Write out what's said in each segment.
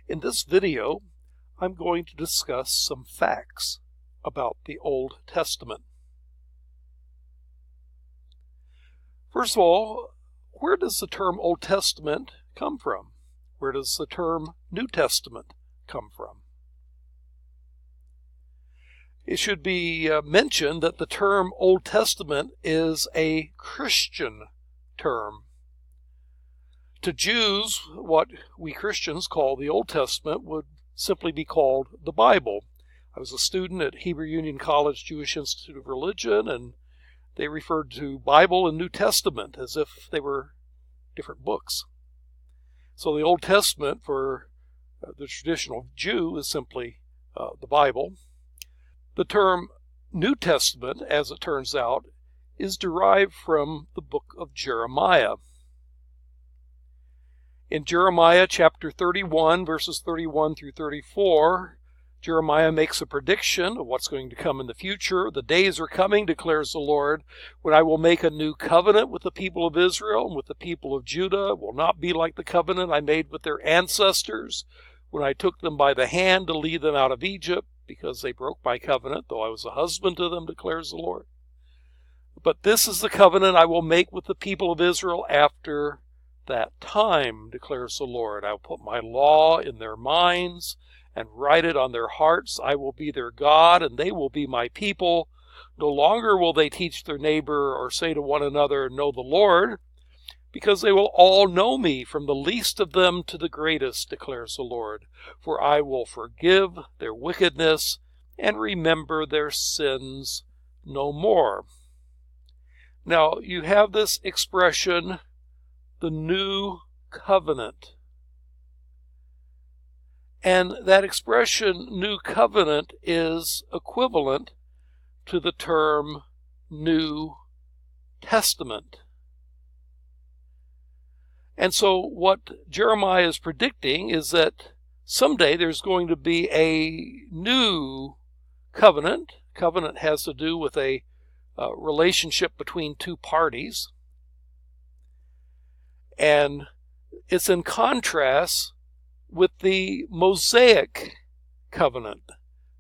In this video, I'm going to discuss some facts about the Old Testament. First of all, where does the term Old Testament come from? Where does the term New Testament come from? It should be mentioned that the term Old Testament is a Christian term. To Jews, what we Christians call the Old Testament would simply be called the Bible. I was a student at Hebrew Union College Jewish Institute of Religion, and they referred to Bible and New Testament as if they were different books. So the Old Testament for the traditional Jew is simply the Bible. The term New Testament, as it turns out, is derived from the book of Jeremiah. In Jeremiah chapter 31, verses 31 through 34, Jeremiah makes a prediction of what's going to come in the future. The days are coming, declares the Lord, when I will make a new covenant with the people of Israel and with the people of Judah. It will not be like the covenant I made with their ancestors when I took them by the hand to lead them out of Egypt, because they broke my covenant, though I was a husband to them, declares the Lord. But this is the covenant I will make with the people of Israel after that time, declares the Lord. I will put my law in their minds and write it on their hearts. I will be their God, and they will be my people. No longer will they teach their neighbor or say to one another, know the Lord, because they will all know me, from the least of them to the greatest, declares the Lord. For I will forgive their wickedness and remember their sins no more. Now, you have this expression, the new covenant. And that expression, new covenant, is equivalent to the term New Testament. And so what Jeremiah is predicting is that someday there's going to be a new covenant. Covenant has to do with a relationship between two parties. And it's in contrast with the Mosaic covenant,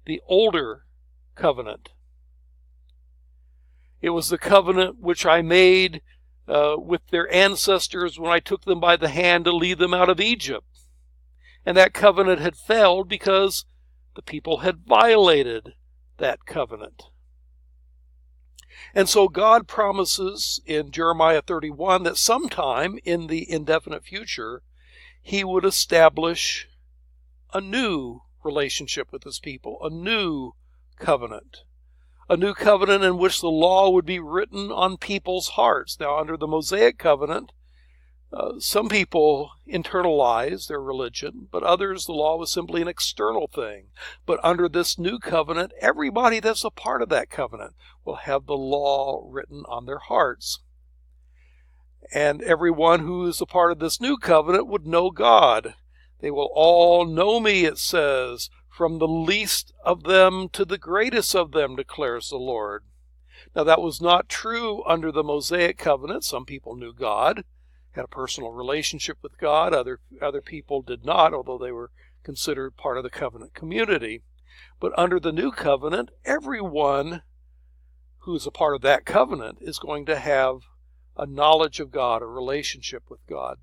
the older covenant. It was the covenant which I made with their ancestors when I took them by the hand to lead them out of Egypt. And that covenant had failed because the people had violated that covenant. And so God promises in Jeremiah 31 that sometime in the indefinite future, he would establish a new relationship with his people, a new covenant. A new covenant in which the law would be written on people's hearts. Now, under the Mosaic covenant, some people internalize their religion, but others, the law was simply an external thing. But under this new covenant, everybody that's a part of that covenant will have the law written on their hearts. And everyone who is a part of this new covenant would know God. They will all know me, it says, from the least of them to the greatest of them, declares the Lord. Now, that was not true under the Mosaic covenant. Some people knew God, had a personal relationship with God. Other people did not, although they were considered part of the covenant community. But under the new covenant, everyone who is a part of that covenant is going to have a knowledge of God, a relationship with God.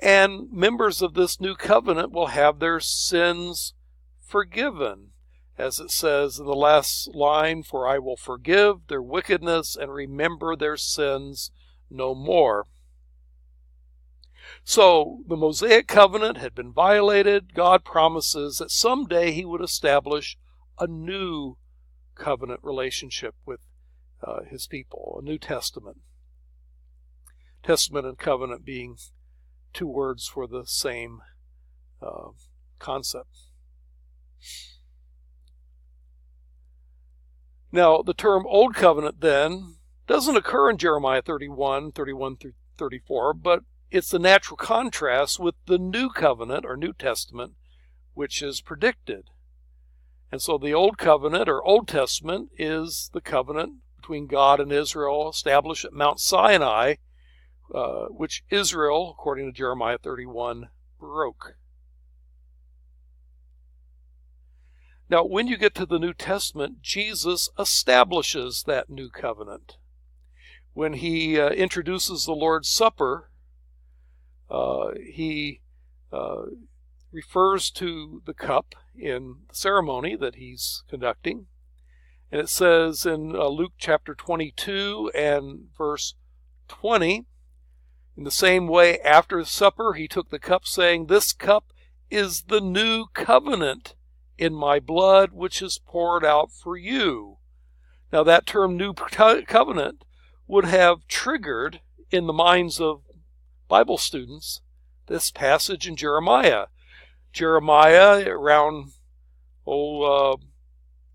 And members of this new covenant will have their sins forgiven. As it says in the last line, for I will forgive their wickedness and remember their sins no more. So the Mosaic covenant had been violated. God promises that someday he would establish a new covenant relationship with his people, a New Testament. Testament and covenant being two words for the same concept. Now, the term Old Covenant then doesn't occur in Jeremiah 31 through 34, but it's the natural contrast with the New Covenant or New Testament, which is predicted. And so the Old Covenant or Old Testament is the covenant between God and Israel established at Mount Sinai, which Israel, according to Jeremiah 31, broke. Now, when you get to the New Testament, Jesus establishes that new covenant. When he introduces the Lord's Supper, he refers to the cup in the ceremony that he's conducting. And it says in Luke chapter 22 and verse 20, in the same way, after supper, he took the cup, saying, "This cup is the new covenant in my blood, which is poured out for you." Now, that term new covenant would have triggered in the minds of Bible students this passage in Jeremiah. Jeremiah, around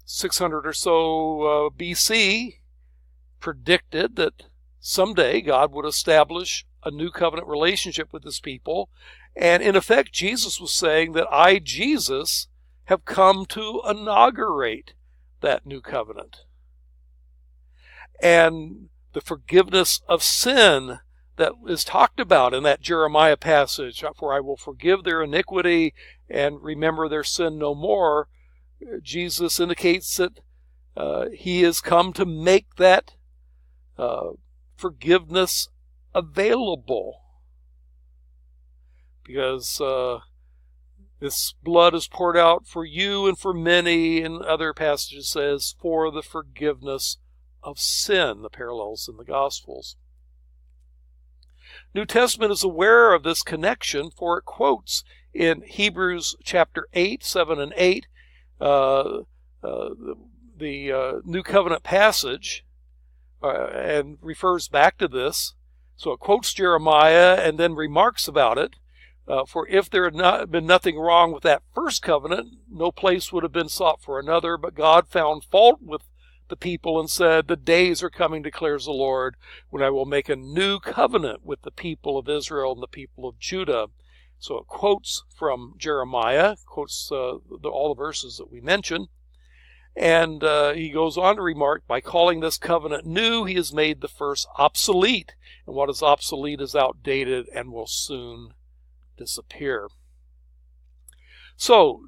600 or so BC, predicted that someday God would establish a new covenant relationship with his people. And in effect, Jesus was saying that I, Jesus, have come to inaugurate that new covenant. And the forgiveness of sin that is talked about in that Jeremiah passage, for I will forgive their iniquity and remember their sin no more, Jesus indicates that he has come to make that forgiveness available. Because this blood is poured out for you and for many, and other passages says, for the forgiveness of sin, the parallels in the Gospels. New Testament is aware of this connection, for it quotes in Hebrews chapter 8, 7 and 8, the New Covenant passage, and refers back to this. So it quotes Jeremiah and then remarks about it. For if there had been nothing wrong with that first covenant, no place would have been sought for another, but God found fault with the people and said, "The days are coming, declares the Lord, when I will make a new covenant with the people of Israel and the people of Judah." So it quotes from Jeremiah, quotes all the verses that we mentioned. And he goes on to remark, by calling this covenant new, he has made the first obsolete. And what is obsolete is outdated and will soon disappear. So,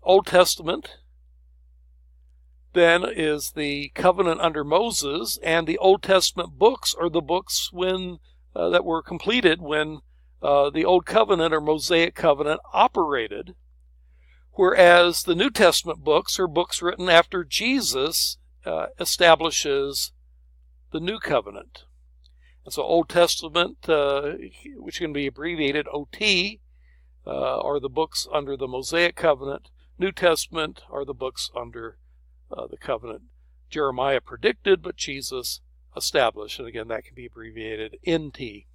Old Testament then is the covenant under Moses, and the Old Testament books are the books that were completed when the Old Covenant or Mosaic Covenant operated, whereas the New Testament books are books written after Jesus establishes the New Covenant. And so Old Testament, which can be abbreviated OT, are the books under the Mosaic Covenant. New Testament are the books under the covenant Jeremiah predicted, but Jesus established. And again, that can be abbreviated NT.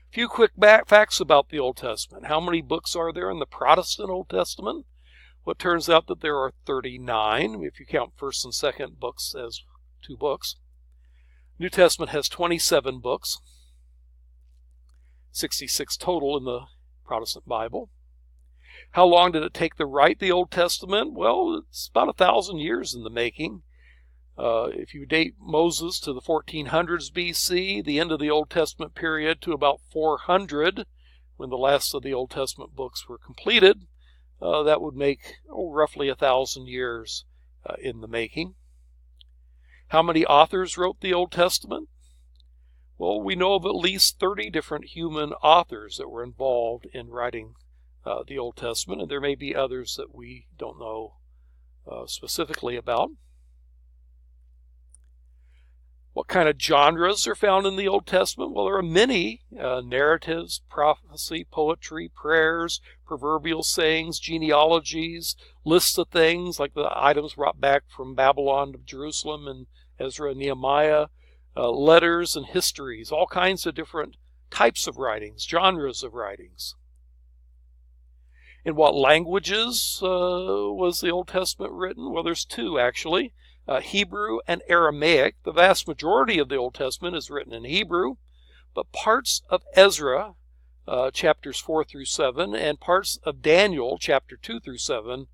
A few quick facts about the Old Testament. How many books are there in the Protestant Old Testament? Well, it turns out that there are 39, if you count 1st and 2nd books as 2 books. New Testament has 27 books, 66 total in the Protestant Bible. How long did it take to write the Old Testament? Well, it's about 1,000 years in the making. If you date Moses to the 1400s BC, the end of the Old Testament period to about 400, when the last of the Old Testament books were completed, that would make roughly 1,000 years in the making. How many authors wrote the Old Testament? Well, we know of at least 30 different human authors that were involved in writing the Old Testament, and there may be others that we don't know specifically about. What kind of genres are found in the Old Testament? Well, there are many narratives, prophecy, poetry, prayers, proverbial sayings, genealogies, lists of things like the items brought back from Babylon to Jerusalem and Ezra and Nehemiah, letters and histories, all kinds of different types of writings, genres of writings. In what languages was the Old Testament written? Well, there's 2 actually. Hebrew and Aramaic. The vast majority of the Old Testament is written in Hebrew, but parts of Ezra, chapters 4 through 7, and parts of Daniel, chapter 2 through 7,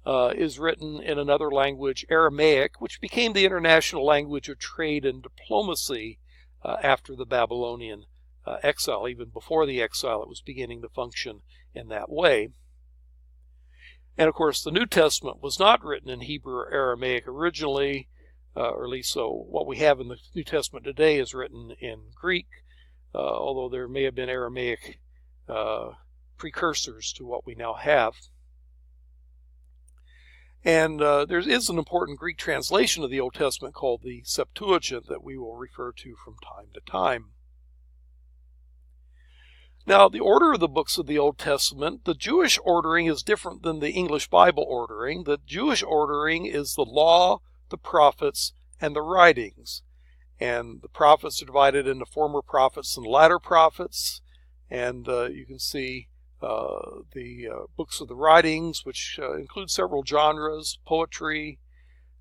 is written in another language, Aramaic, which became the international language of trade and diplomacy after the Babylonian exile. Even before the exile, it was beginning to function in that way. And of course, the New Testament was not written in Hebrew or Aramaic originally, or at least so what we have in the New Testament today is written in Greek, although there may have been Aramaic precursors to what we now have. And there is an important Greek translation of the Old Testament called the Septuagint that we will refer to from time to time. Now, the order of the books of the Old Testament, the Jewish ordering is different than the English Bible ordering. The Jewish ordering is the law, the prophets, and the writings. And the prophets are divided into former prophets and latter prophets. And you can see the books of the writings, which include several genres: poetry,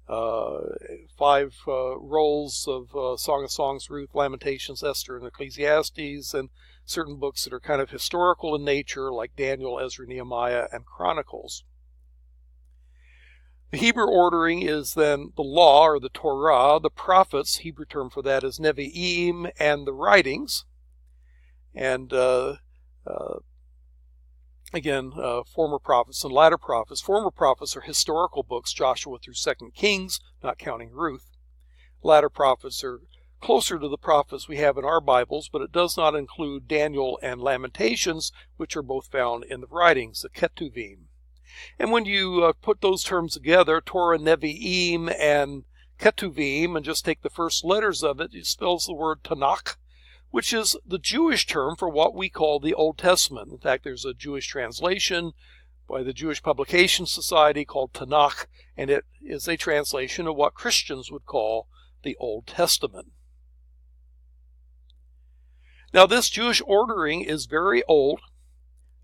5 rolls of Song of Songs, Ruth, Lamentations, Esther, and Ecclesiastes, and certain books that are kind of historical in nature, like Daniel, Ezra, Nehemiah, and Chronicles. The Hebrew ordering is then the law, or the Torah, the prophets, Hebrew term for that is Nevi'im, and the writings. And again, former prophets and latter prophets. Former prophets are historical books, Joshua through 2 Kings, not counting Ruth. Latter prophets are closer to the prophets we have in our Bibles, but it does not include Daniel and Lamentations, which are both found in the writings, the Ketuvim. And when you put those terms together, Torah, Nevi'im, and Ketuvim, and just take the first letters of it, it spells the word Tanakh, which is the Jewish term for what we call the Old Testament. In fact, there's a Jewish translation by the Jewish Publication Society called Tanakh, and it is a translation of what Christians would call the Old Testament. Now, this Jewish ordering is very old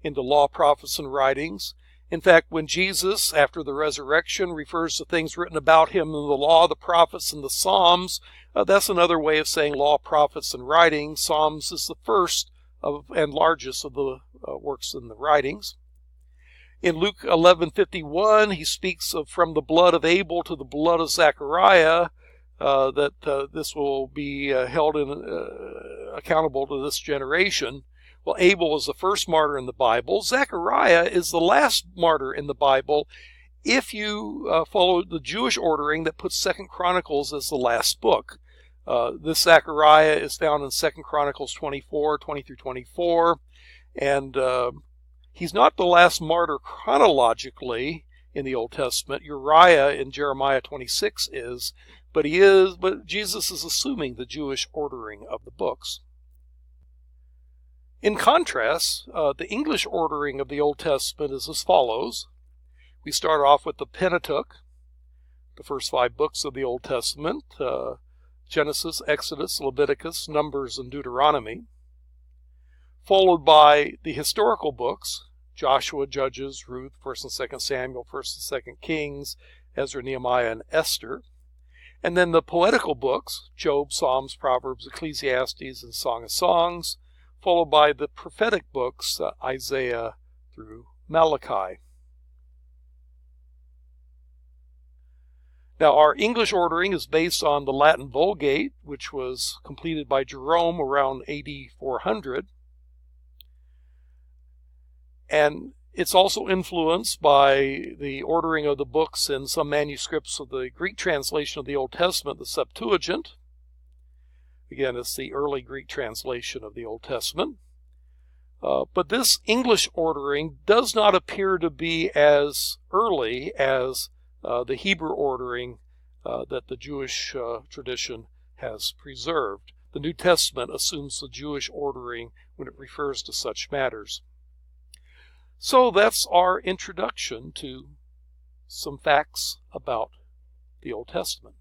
in the law, prophets, and writings. In fact, when Jesus, after the resurrection, refers to things written about him in the law, the prophets, and the Psalms, that's another way of saying law, prophets, and writings. Psalms is the first and largest of the works in the writings. In Luke 11:51, he speaks of from the blood of Abel to the blood of Zechariah, that this will be held accountable to this generation. Well, Abel is the first martyr in the Bible. Zechariah is the last martyr in the Bible if you follow the Jewish ordering that puts 2 Chronicles as the last book. This Zechariah is found in 2 Chronicles 24, 20 through 24, and he's not the last martyr chronologically in the Old Testament. Uriah in Jeremiah 26 is, but Jesus is assuming the Jewish ordering of the books. In contrast, the English ordering of the Old Testament is as follows. We start off with the Pentateuch, the first 5 books of the Old Testament, Genesis, Exodus, Leviticus, Numbers, and Deuteronomy, followed by the historical books, Joshua, Judges, Ruth, 1st and 2nd Samuel, 1st and 2nd Kings, Ezra, Nehemiah, and Esther, and then the poetical books, Job, Psalms, Proverbs, Ecclesiastes, and Song of Songs, followed by the prophetic books, Isaiah through Malachi. Now, our English ordering is based on the Latin Vulgate, which was completed by Jerome around AD 400. And it's also influenced by the ordering of the books in some manuscripts of the Greek translation of the Old Testament, the Septuagint. Again, it's the early Greek translation of the Old Testament. But this English ordering does not appear to be as early as the Hebrew ordering that the Jewish tradition has preserved. The New Testament assumes the Jewish ordering when it refers to such matters. So that's our introduction to some facts about the Old Testament.